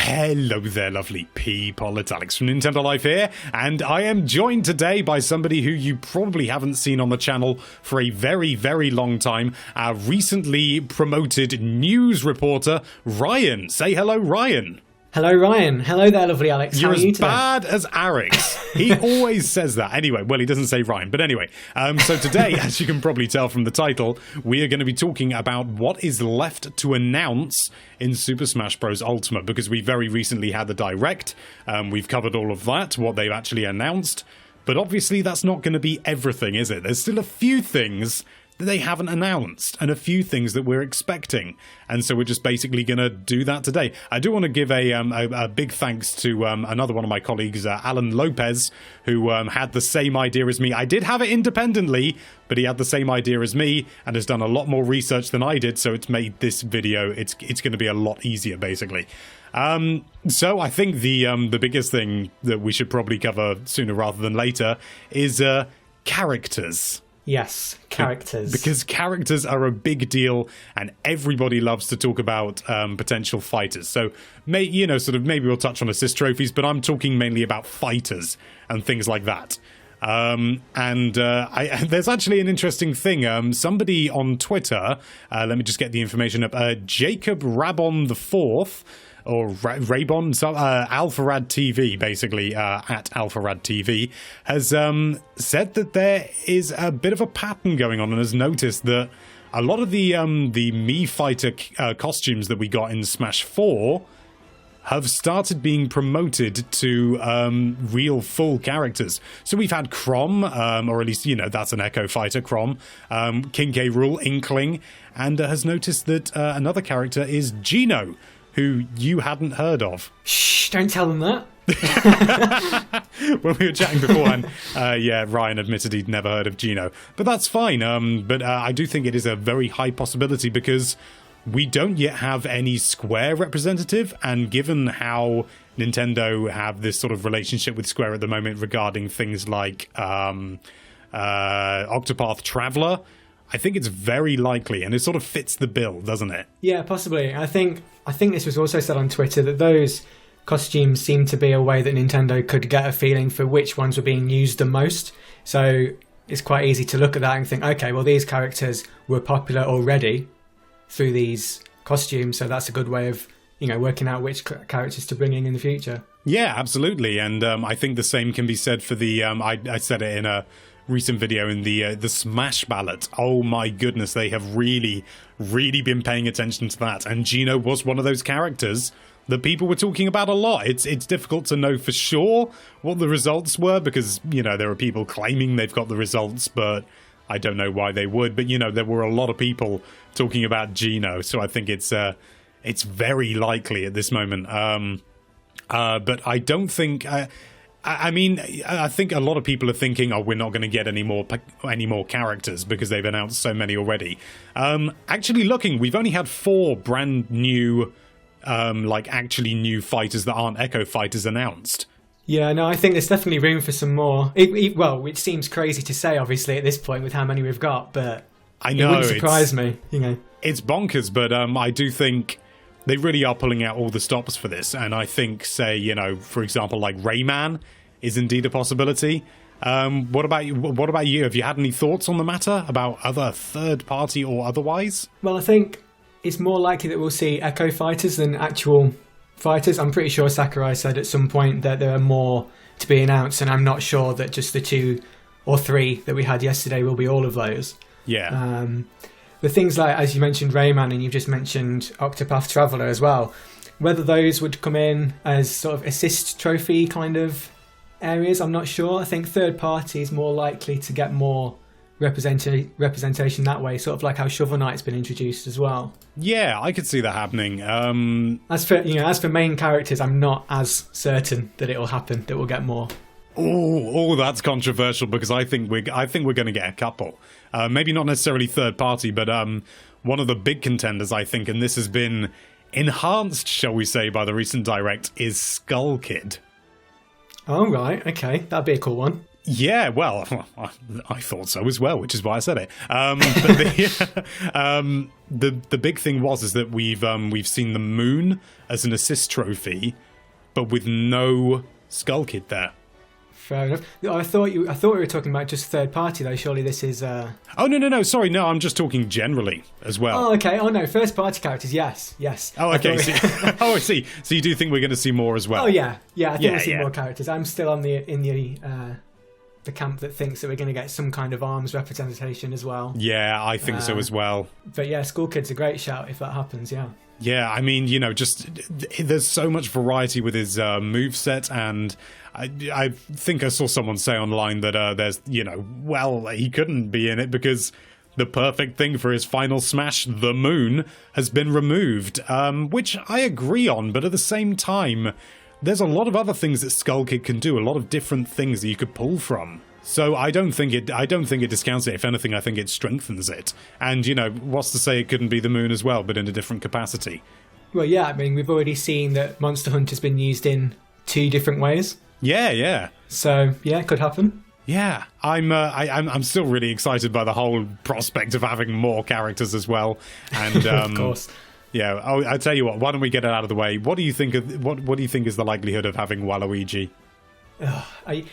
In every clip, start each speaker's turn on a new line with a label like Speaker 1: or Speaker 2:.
Speaker 1: Hello there, lovely people. It's Alex from Nintendo Life here, and I am joined today by somebody who you probably haven't seen on the channel for a very, very long time. Our recently promoted news reporter, Ryan. Say hello, Ryan.
Speaker 2: Hello, Ryan. Hello there, lovely Alex.
Speaker 1: You're
Speaker 2: How are you
Speaker 1: as
Speaker 2: today?
Speaker 1: bad as Alex. He always says that. Anyway, well, he doesn't say Ryan. But anyway, so today, as you can probably tell from the title, we are going to be talking about what is left to announce in Super Smash Bros. Ultimate, because we very recently had the Direct. We've covered all of that, what they've actually announced. But obviously, that's not going to be everything, is it? There's still a few things that they haven't announced and a few things that we're expecting, and so we're just basically going to do that today. I do want to give a big thanks to another one of my colleagues, Alan Lopez, who had the same idea as me. I did have it independently, but he had the same idea as me and has done a lot more research than I did, so it's made this video, it's going to be a lot easier, basically. So I think the biggest thing that we should probably cover sooner rather than later is characters.
Speaker 2: Yes, characters.
Speaker 1: Because characters are a big deal, and everybody loves to talk about potential fighters. So, maybe we'll touch on assist trophies, but I'm talking mainly about fighters and things like that. There's actually an interesting thing. Somebody on Twitter, let me just get the information up. Jacob Rabon the Fourth, or Raybon, Alpharad TV, basically, at Alpharad TV, has said that there is a bit of a pattern going on and has noticed that a lot of the Mii Fighter costumes that we got in Smash 4 have started being promoted to real full characters. So we've had Chrom, or at least, that's an Echo Fighter, Chrom, King K. Rool, Inkling, and has noticed that another character is Geno, who you hadn't heard of.
Speaker 2: Shh, don't tell them that.
Speaker 1: When we were chatting beforehand, Ryan admitted he'd never heard of Geno. But that's fine. But I do think it is a very high possibility because we don't yet have any Square representative, and given how Nintendo have this sort of relationship with Square at the moment regarding things like Octopath Traveler, I think it's very likely, and it sort of fits the bill, doesn't it?
Speaker 2: Yeah, possibly. I think this was also said on Twitter that those costumes seem to be a way that Nintendo could get a feeling for which ones were being used the most. So it's quite easy to look at that and think, okay, well, these characters were popular already through these costumes, so that's a good way of, working out which characters to bring in the future.
Speaker 1: Yeah, absolutely. And I think the same can be said for the, I said it in a recent video in the Smash ballot. Oh my goodness, they have really, really been paying attention to that. And Geno was one of those characters that people were talking about a lot. It's difficult to know for sure what the results were because, there are people claiming they've got the results, but I don't know why they would. But, there were a lot of people talking about Geno, so I think it's very likely at this moment. But I don't think... I think a lot of people are thinking, we're not going to get any more characters because they've announced so many already. Actually looking, we've only had 4 brand new, actually new fighters that aren't Echo Fighters announced.
Speaker 2: Yeah, no, I think there's definitely room for some more. Which seems crazy to say, obviously, at this point with how many we've got, but
Speaker 1: I know,
Speaker 2: it wouldn't surprise me,
Speaker 1: It's bonkers, but I do think they really are pulling out all the stops for this, and I think, say, for example, like Rayman is indeed a possibility. What about you? Have you had any thoughts on the matter about other third party or otherwise?
Speaker 2: Well, I think it's more likely that we'll see Echo Fighters than actual fighters. I'm pretty sure Sakurai said at some point that there are more to be announced, and I'm not sure that just the 2 or 3 that we had yesterday will be all of those.
Speaker 1: Yeah.
Speaker 2: The things like, as you mentioned, Rayman, and you've just mentioned Octopath Traveler as well, whether those would come in as sort of assist trophy kind of areas, I'm not sure. I think third party is more likely to get more representation that way, sort of like how Shovel Knight's been introduced as well.
Speaker 1: Yeah, I could see that happening.
Speaker 2: As for main characters, I'm not as certain that it will happen, that we'll get more.
Speaker 1: Oh, that's controversial because I think we're going to get a couple. Maybe not necessarily third party, but one of the big contenders, I think, and this has been enhanced, shall we say, by the recent Direct, is Skull Kid.
Speaker 2: Oh, right, okay, that'd be a cool one.
Speaker 1: Yeah, well, I thought so as well, which is why I said it. But the big thing is that we've seen the moon as an assist trophy, but with no Skull Kid there.
Speaker 2: Fair enough. I thought we were talking about just third party though. Surely this is.
Speaker 1: Oh no! Sorry, no. I'm just talking generally as well.
Speaker 2: Oh, okay. Oh no, first party characters. Yes.
Speaker 1: Oh, okay. I see. So you do think we're going to see more as well?
Speaker 2: Oh yeah. I think we'll see more characters. I'm still in the camp that thinks that we're going to get some kind of arms representation as well.
Speaker 1: Yeah, I think so as well.
Speaker 2: But yeah, Skull Kid's a great shout if that happens. Yeah.
Speaker 1: Yeah, I mean, just there's so much variety with his moveset, and I think I saw someone say online that there's, he couldn't be in it because the perfect thing for his final smash, the moon, has been removed, which I agree on, but at the same time, there's a lot of other things that Skull Kid can do, a lot of different things that you could pull from. So I don't think it discounts it. If anything, I think it strengthens it. And, what's to say it couldn't be the moon as well, but in a different capacity?
Speaker 2: Well, yeah, I mean, we've already seen that Monster Hunter's been used in 2 different ways.
Speaker 1: Yeah.
Speaker 2: So, yeah, it could happen.
Speaker 1: Yeah, I'm still really excited by the whole prospect of having more characters as well. And
Speaker 2: of course.
Speaker 1: Yeah, I tell you what, why don't we get it out of the way? What do you think what do you think is the likelihood of having Waluigi?
Speaker 2: I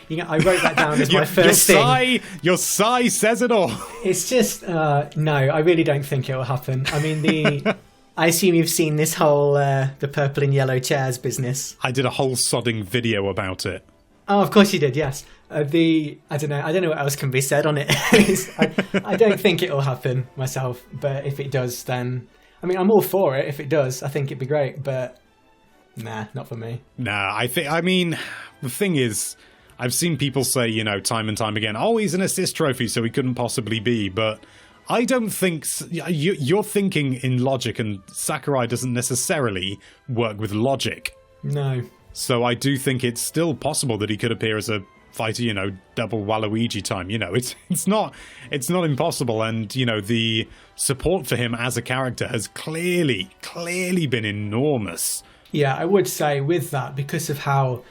Speaker 2: wrote that down as my first thing.
Speaker 1: Your sigh says it all.
Speaker 2: It's just no, I really don't think it will happen. I mean, I assume you've seen this whole the purple and yellow chairs business.
Speaker 1: I did a whole sodding video about it.
Speaker 2: Oh, of course you did. Yes. I don't know what else can be said on it. I don't think it will happen myself, but if it does, then I mean, I'm all for it. If it does, I think it'd be great, but. Nah, not for me. Nah,
Speaker 1: the thing is, I've seen people say, time and time again, oh, he's an assist trophy, so he couldn't possibly be, but I don't think... You're thinking in logic, and Sakurai doesn't necessarily work with logic.
Speaker 2: No.
Speaker 1: So I do think it's still possible that he could appear as a fighter, double Waluigi time. It's not impossible, and, the support for him as a character has clearly been enormous.
Speaker 2: Yeah, I would say with that, because of how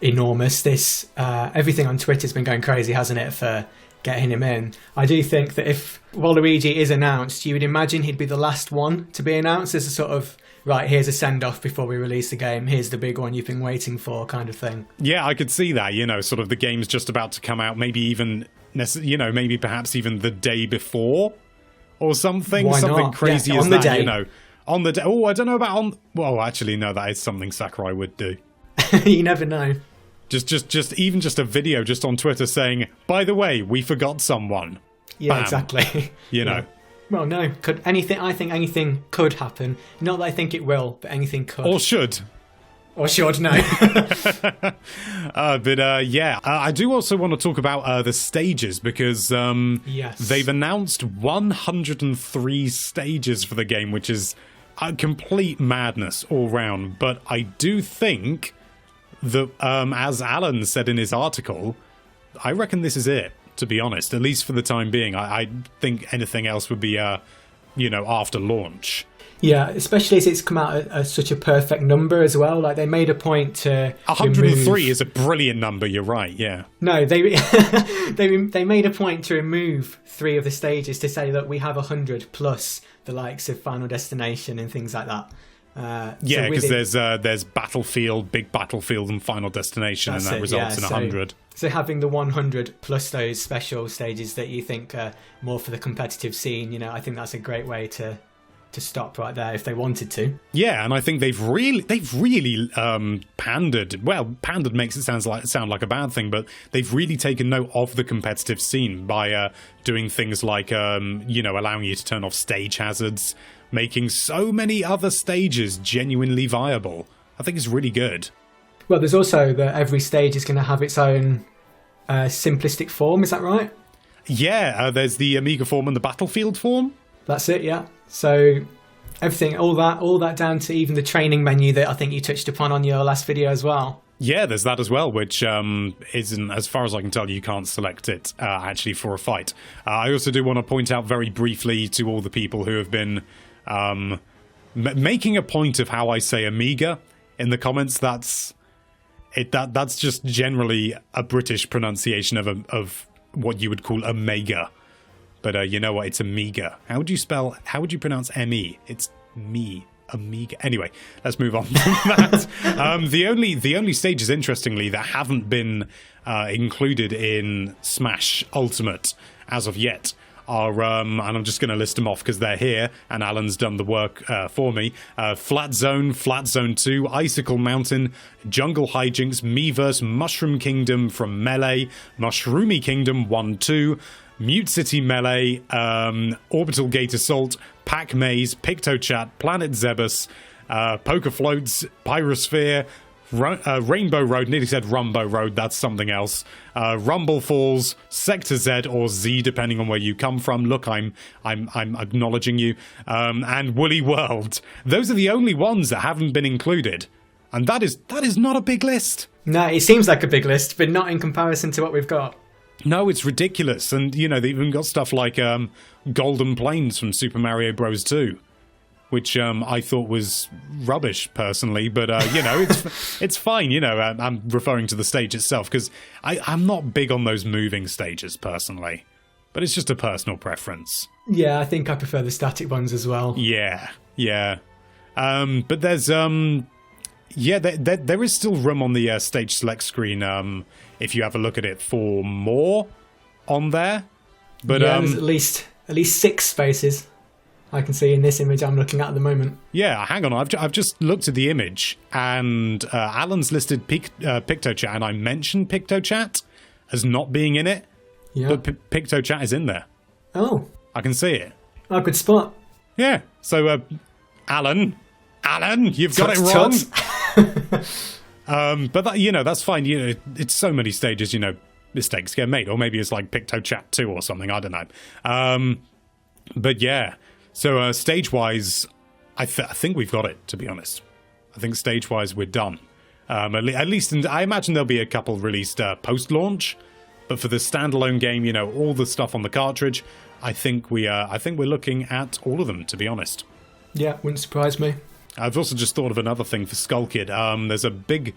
Speaker 2: enormous this, everything on Twitter's been going crazy, hasn't it, for getting him in. I do think that if Waluigi is announced, you would imagine he'd be the last one to be announced as a sort of, right, here's a send-off before we release the game, here's the big one you've been waiting for kind of thing.
Speaker 1: Yeah, I could see that, sort of the game's just about to come out, maybe even, maybe perhaps even the day before or something.
Speaker 2: Why
Speaker 1: something
Speaker 2: not?
Speaker 1: crazy
Speaker 2: yeah,
Speaker 1: as
Speaker 2: on
Speaker 1: that,
Speaker 2: the day.
Speaker 1: On the day. Oh, I don't know about on... Well, actually, no, that is something Sakurai would do.
Speaker 2: You never know.
Speaker 1: Just a video just on Twitter saying, by the way, we forgot someone.
Speaker 2: Yeah,
Speaker 1: Bam.
Speaker 2: exactly.
Speaker 1: know.
Speaker 2: Well, no. I think anything could happen. Not that I think it will, but anything could.
Speaker 1: Or should.
Speaker 2: Or should, no.
Speaker 1: I do also want to talk about the stages, because
Speaker 2: yes.
Speaker 1: They've announced 103 stages for the game, which is a complete madness all round. But I do think that, as Alan said in his article, I reckon this is it, to be honest, at least for the time being. I think anything else would be, after launch.
Speaker 2: Yeah, especially as it's come out at such a perfect number as well. Like, they made a point to
Speaker 1: 103 is a brilliant number, you're right, yeah.
Speaker 2: No, they they made a point to remove 3 of the stages to say that we have 100 plus the likes of Final Destination and things like that.
Speaker 1: Yeah, because there's Battlefield, Big Battlefield, and Final Destination, and that results in 100.
Speaker 2: So having the 100 plus those special stages that you think are more for the competitive scene, I think that's a great way to stop right there if they wanted to.
Speaker 1: Yeah, and I think they've really pandered. Well, pandered makes it sound like a bad thing, but they've really taken note of the competitive scene by doing things like allowing you to turn off stage hazards, making so many other stages genuinely viable. I think it's really good.
Speaker 2: Well, there's also that every stage is going to have its own simplistic form. Is that right?
Speaker 1: Yeah, there's the Amiga form and the Battlefield form.
Speaker 2: That's it, yeah. So everything, all that down to even the training menu that I think you touched upon on your last video as well.
Speaker 1: Yeah, there's that as well, which isn't, as far as I can tell, you can't select it actually for a fight. I also do want to point out very briefly to all the people who have been making a point of how I say Amiga in the comments. That's just generally a British pronunciation of what you would call Omega. But you know what? It's Amiga. How would you pronounce ME? It's me. Amiga. Anyway, let's move on from that. The only stages, interestingly, that haven't been included in Smash Ultimate as of yet are, and I'm just going to list them off because they're here, and Alan's done the work for me. Flat Zone 2, Icicle Mountain, Jungle Hijinks, Miiverse, Mushroom Kingdom from Melee, Mushroomy Kingdom 1-2, Mute City Melee, Orbital Gate Assault, Pac Maze, PictoChat, Planet Zebus, Poker Floats, Pyrosphere, Rainbow Road, nearly said Rumbo Road, that's something else. Rumble Falls, Sector Z or Z, depending on where you come from. Look, I'm acknowledging you. And Woolly World. Those are the only ones that haven't been included. And that is not a big list.
Speaker 2: No, it seems like a big list, but not in comparison to what we've got.
Speaker 1: No, it's ridiculous. And, they've even got stuff like Golden Plains from Super Mario Bros. 2, which I thought was rubbish, personally. But, it's fine. I'm referring to the stage itself, because I'm not big on those moving stages, personally. But it's just a personal preference.
Speaker 2: Yeah, I think I prefer the static ones as well.
Speaker 1: Yeah. But there's... there is still room on the stage select screen, if you have a look at it, for more on there. But
Speaker 2: there's at least 6 spaces I can see in this image I'm looking at the moment.
Speaker 1: Yeah, hang on, I've just looked at the image, and Alan's listed PictoChat, and I mentioned PictoChat as not being in it, but PictoChat is in there. Oh. I can see it.
Speaker 2: Oh, good spot.
Speaker 1: Yeah, so Alan, you've got it wrong. But that's fine. It's so many stages. Mistakes get made, or maybe it's like PictoChat 2 or something. I don't know. But yeah. So stage wise, I think we've got it. To be honest, I think stage wise we're done. At least, I imagine there'll be a couple released post launch. But for the standalone game, all the stuff on the cartridge, I think we're looking at all of them. To be honest.
Speaker 2: Yeah, wouldn't surprise me.
Speaker 1: I've also just thought of another thing for Skull Kid. There's a big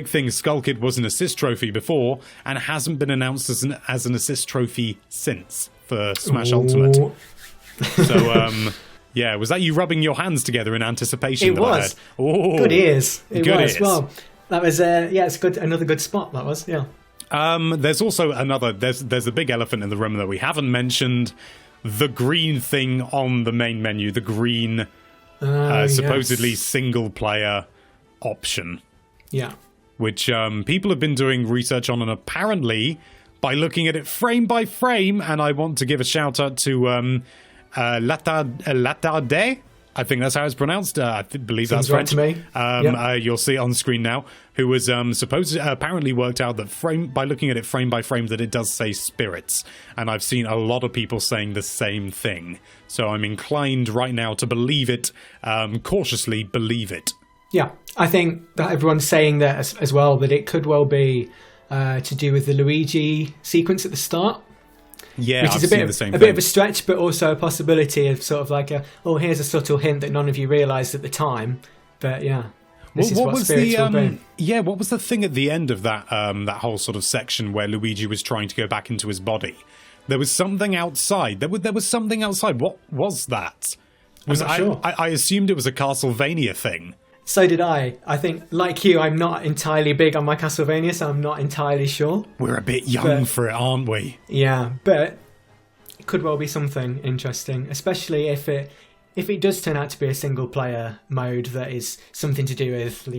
Speaker 1: thing. Skull Kid was an assist trophy before, and hasn't been announced as an assist trophy since for Smash Ultimate. So, was that you rubbing your hands together in anticipation?
Speaker 2: It was. Good ears. It was. Well, that was. It's good. Another good spot. That was. Yeah.
Speaker 1: There's also another. There's a big elephant in the room that we haven't mentioned. The green thing on the main menu. The green. Supposedly single player option.
Speaker 2: Yeah.
Speaker 1: Which people have been doing research on, and apparently by looking at it frame by frame, and I want to give a shout out to Latarde. I think that's how it's pronounced. I believe
Speaker 2: Sounds
Speaker 1: that's French.
Speaker 2: Right to me.
Speaker 1: You'll see it on screen now. Who was apparently worked out that by looking at it frame by frame, that it does say spirits, and I've seen a lot of people saying the same thing. So I'm inclined right now to believe it, cautiously believe it.
Speaker 2: Yeah, I think that everyone's saying that as well, that it could well be to do with the Luigi sequence at the start.
Speaker 1: Yeah,
Speaker 2: which is a bit of a stretch, but also a possibility of sort of like here's a subtle hint that none of you realised at the time. But yeah, this is what spirits will be.
Speaker 1: Yeah, what was the thing at the end of that whole sort of section where Luigi was trying to go back into his body? There was something outside. There was something outside. What was that?
Speaker 2: I'm not sure.
Speaker 1: I assumed it was a Castlevania thing.
Speaker 2: So did I. I think, like you, I'm not entirely big on my Castlevania, so I'm not entirely sure.
Speaker 1: We're a bit young for it, aren't we?
Speaker 2: Yeah, but it could well be something interesting, especially if it does turn out to be a single-player mode that is something to do with,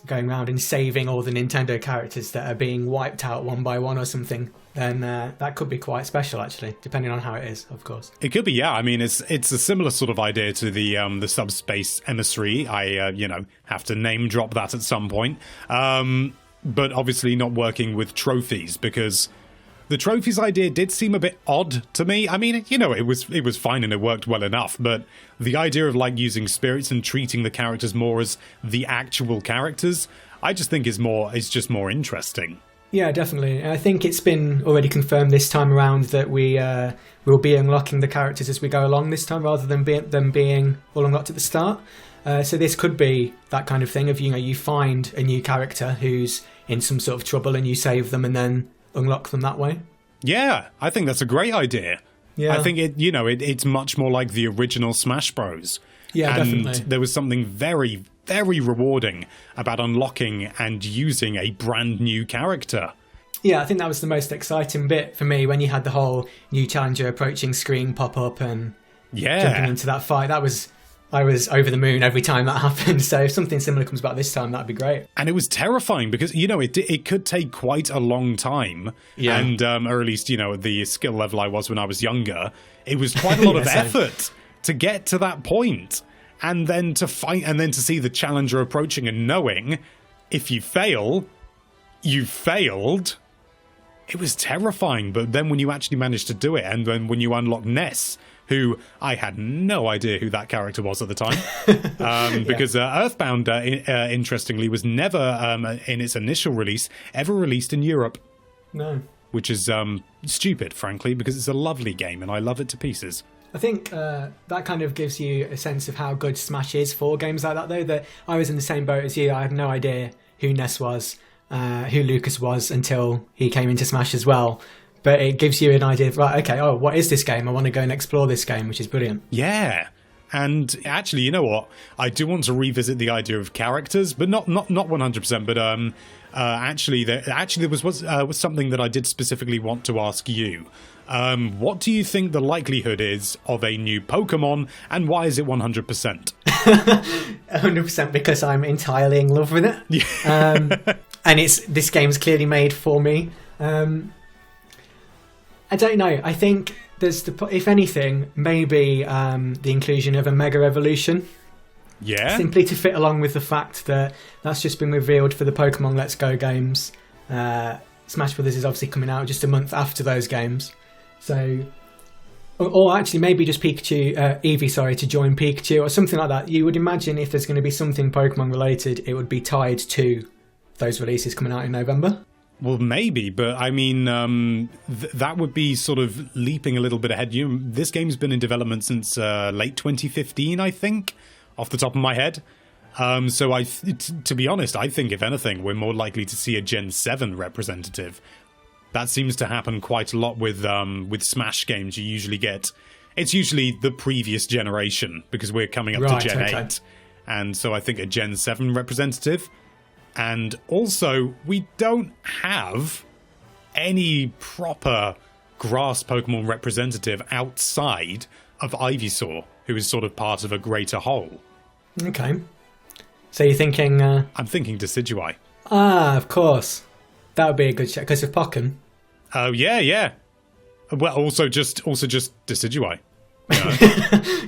Speaker 2: going around and saving all the Nintendo characters that are being wiped out one by one or something. Then that could be quite special, actually, depending on how it is, of course.
Speaker 1: It could be, yeah. I mean, it's a similar sort of idea to the Subspace Emissary. I have to name drop that at some point, but obviously not working with trophies, because the trophies idea did seem a bit odd to me. I mean, it was fine and it worked well enough, but the idea of using spirits and treating the characters more as the actual characters, I just think is just more interesting.
Speaker 2: Yeah, definitely. And I think it's been already confirmed this time around that we will be unlocking the characters as we go along this time, rather than them being all unlocked at the start. So this could be that kind of thing of, you find a new character who's in some sort of trouble and you save them and then unlock them that way.
Speaker 1: Yeah, I think that's a great idea.
Speaker 2: Yeah.
Speaker 1: I think it's much more like the original Smash Bros.
Speaker 2: Yeah,
Speaker 1: and
Speaker 2: definitely.
Speaker 1: There was something very, very rewarding about unlocking and using a brand new character.
Speaker 2: Yeah, I think that was the most exciting bit for me when you had the whole new challenger approaching screen pop up and jumping into that fight. I was over the moon every time that happened. So if something similar comes back this time, that'd be great.
Speaker 1: And it was terrifying because, it could take quite a long time.
Speaker 2: Yeah.
Speaker 1: And, or at least, the skill level I was when I was younger, it was quite a lot of effort to get to that point. And then to fight, and then to see the challenger approaching and knowing if you fail, you failed. It was terrifying. But then when you actually managed to do it, and then when you unlock Ness, who I had no idea who that character was at the time, because Earthbound, interestingly, was never, in its initial release, ever released in Europe.
Speaker 2: No.
Speaker 1: Which is stupid, frankly, because it's a lovely game and I love it to pieces.
Speaker 2: I think that kind of gives you a sense of how good Smash is for games like that, though. That I was in the same boat as you. I had no idea who Ness was, who Lucas was, until he came into Smash as well. But it gives you an idea of, right, okay, what is this game? I want to go and explore this game, which is brilliant.
Speaker 1: Yeah. And actually, you know what? I do want to revisit the idea of characters, but not 100%. But actually, there was something that I did specifically want to ask you. What do you think the likelihood is of a new Pokemon, and why is it 100%?
Speaker 2: 100% because I'm entirely in love with it. Yeah. And this game's clearly made for me. I don't know. I think there's if anything, maybe the inclusion of a Mega Evolution.
Speaker 1: Yeah.
Speaker 2: Simply to fit along with the fact that that's just been revealed for the Pokemon Let's Go games. Smash Brothers is obviously coming out just a month after those games. So, or actually maybe just Eevee, to join Pikachu or something like that. You would imagine if there's going to be something Pokemon related, it would be tied to those releases coming out in November.
Speaker 1: Well, maybe, but I mean, that would be sort of leaping a little bit ahead. This game's been in development since late 2015, I think, off the top of my head. So to be honest, I think if anything, we're more likely to see a Gen 7 representative. That seems to happen quite a lot with Smash games. It's usually the previous generation because we're coming up to Gen 8. And so I think a Gen 7 representative. And also, we don't have any proper grass Pokemon representative outside of Ivysaur, who is sort of part of a greater whole.
Speaker 2: Okay. So you're thinking...
Speaker 1: I'm thinking Decidueye.
Speaker 2: Ah, of course. That would be a good shout, because of Pokken.
Speaker 1: Oh, yeah. Well, also just Decidueye.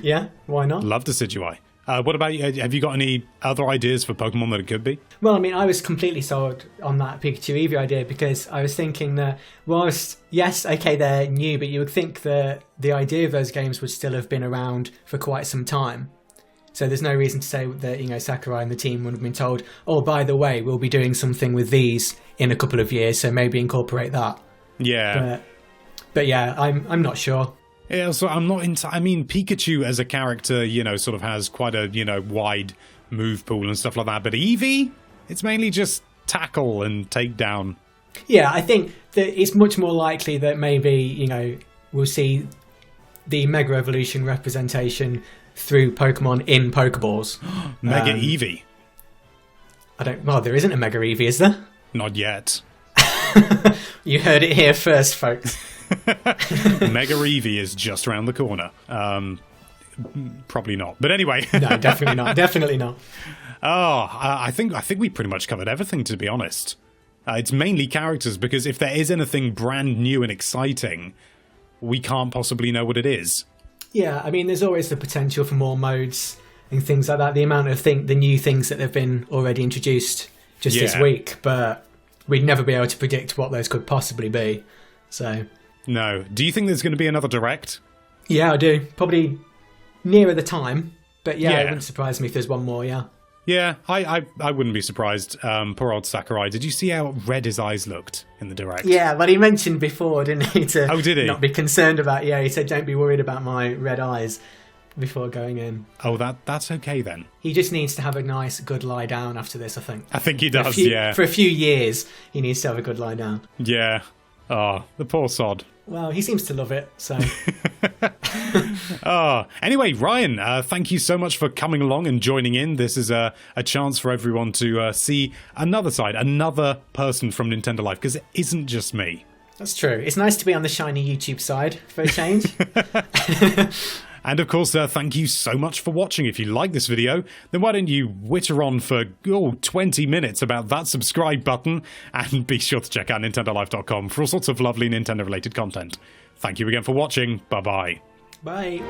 Speaker 2: Yeah, why not?
Speaker 1: Love Decidueye. What about you? Have you got any other ideas for Pokemon that it could be?
Speaker 2: Well, I mean, I was completely sold on that Pikachu Eevee idea because I was thinking that whilst, yes, okay, they're new, but you would think that the idea of those games would still have been around for quite some time. So there's no reason to say that, Sakurai and the team would have been told, oh, by the way, we'll be doing something with these in a couple of years, so maybe incorporate that.
Speaker 1: Yeah.
Speaker 2: But yeah, I'm not sure.
Speaker 1: Yeah, so I'm not into... I mean, Pikachu as a character, sort of has quite a, wide move pool and stuff like that. But Eevee, it's mainly just tackle and take down.
Speaker 2: Yeah, I think that it's much more likely that maybe, we'll see the Mega Evolution representation through Pokemon in Pokeballs.
Speaker 1: Mega Eevee.
Speaker 2: Well, there isn't a Mega Eevee, is there?
Speaker 1: Not yet.
Speaker 2: You heard it here first, folks.
Speaker 1: Mega Eevee is just around the corner. Probably not. But anyway.
Speaker 2: No, definitely not. Definitely not.
Speaker 1: I think we pretty much covered everything, to be honest. It's mainly characters, because if there is anything brand new and exciting, we can't possibly know what it is.
Speaker 2: Yeah, I mean, there's always the potential for more modes and things like that. The amount of the new things that have been already introduced just this week, but we'd never be able to predict what those could possibly be. So...
Speaker 1: No. Do you think there's going to be another Direct?
Speaker 2: Yeah, I do. Probably nearer the time. But yeah, it wouldn't surprise me if there's one more, yeah.
Speaker 1: Yeah, I wouldn't be surprised. Poor old Sakurai. Did you see how red his eyes looked in the Direct?
Speaker 2: Yeah, but he mentioned before, didn't he,
Speaker 1: did he?
Speaker 2: not be concerned about... Yeah, he said, don't be worried about my red eyes. before going in.
Speaker 1: Oh, that's okay then.
Speaker 2: He just needs to have a nice, good lie down after this, I think.
Speaker 1: I think he does,
Speaker 2: For a few years, he needs to have a good lie down.
Speaker 1: Yeah. Oh, the poor sod.
Speaker 2: Well, he seems to love it, so...
Speaker 1: Anyway, Ryan, thank you so much for coming along and joining in. This is a chance for everyone to see another side, another person from Nintendo Life, because it isn't just me.
Speaker 2: That's true. It's nice to be on the shiny YouTube side for a change.
Speaker 1: And of course, thank you so much for watching. If you like this video, then why don't you witter on for 20 minutes about that subscribe button, and be sure to check out nintendolife.com for all sorts of lovely Nintendo-related content. Thank you again for watching. Bye-bye.
Speaker 2: Bye.